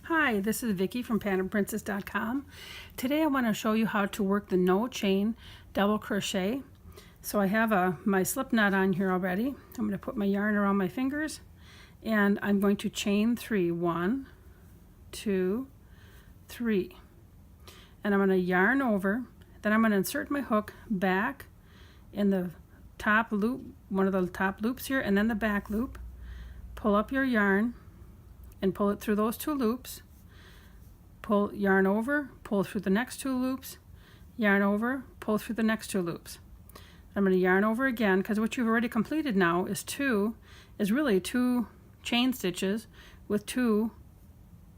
Hi, this is Vicky from patternprincess.com. Today I want to show you how to work the no chain double crochet. So I have my slip knot on here already. I'm going to put my yarn around my fingers and I'm going to chain 3. 1, 2, 3. And I'm going to yarn over. Then I'm going to insert my hook back in the top loop, one of the top loops here, and then the back loop. Pull up your yarn and pull it through those 2 loops. Pull yarn over, pull through the next 2 loops, yarn over, pull through the next 2 loops. I'm going to yarn over again because what you've already completed now is really 2 chain stitches with 2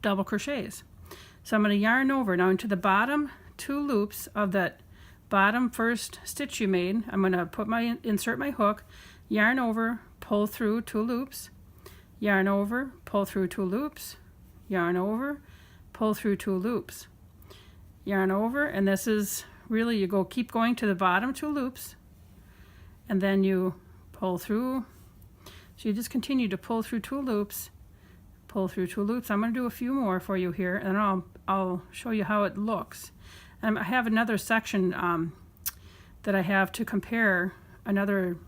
double crochets. So I'm going to yarn over now into the bottom 2 loops of that bottom first stitch you made. I'm going to insert my hook, yarn over, pull through 2 loops, yarn over, pull through 2 loops, yarn over, pull through 2 loops, yarn over, and this is really, you keep going to the bottom 2 loops and then you pull through. So you just continue to pull through 2 loops, pull through 2 loops. I'm going to do a few more for you here and I'll show you how it looks. I have another section that I have to compare another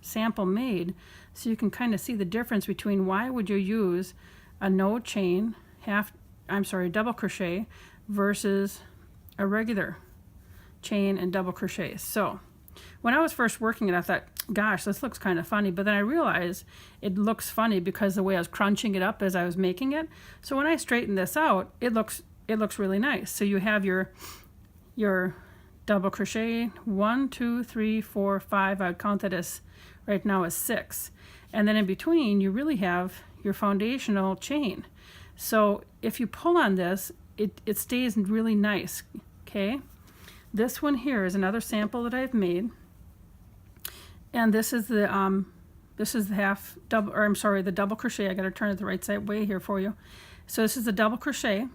sample made, so you can kind of see the difference between why would you use a no chain double crochet versus a regular chain and double crochet. So when I was first working it, I thought, gosh, this looks kind of funny, but then I realized it looks funny because the way I was crunching it up as I was making it. So when I straighten this out, it looks really nice. So you have your double crochet 1, 2, 3, 4, 5. I would count that as right now as 6, and then in between you really have your foundational chain. So if you pull on this, it stays really nice. Okay, this one here is another sample that I've made, and this is the the double crochet. I got to turn it the right side way here for you. So this is the double crochet,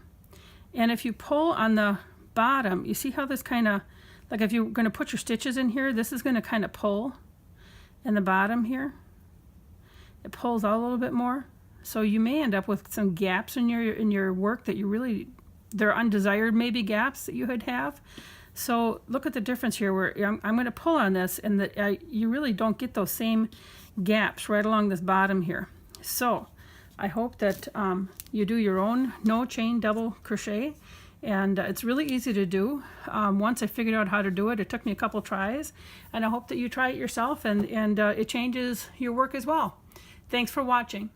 and if you pull on the bottom, you see how this kind of, like if you're going to put your stitches in here, this is going to kind of pull in the bottom here. It pulls out a little bit more, so you may end up with some gaps in your work that they're undesired maybe gaps that you would have. So look at the difference here where I'm going to pull on this and you really don't get those same gaps right along this bottom here. So I hope that you do your own no chain double crochet. And it's really easy to do. Once I figured out how to do it, it took me a couple tries, and I hope that you try it yourself and it changes your work as well. Thanks for watching.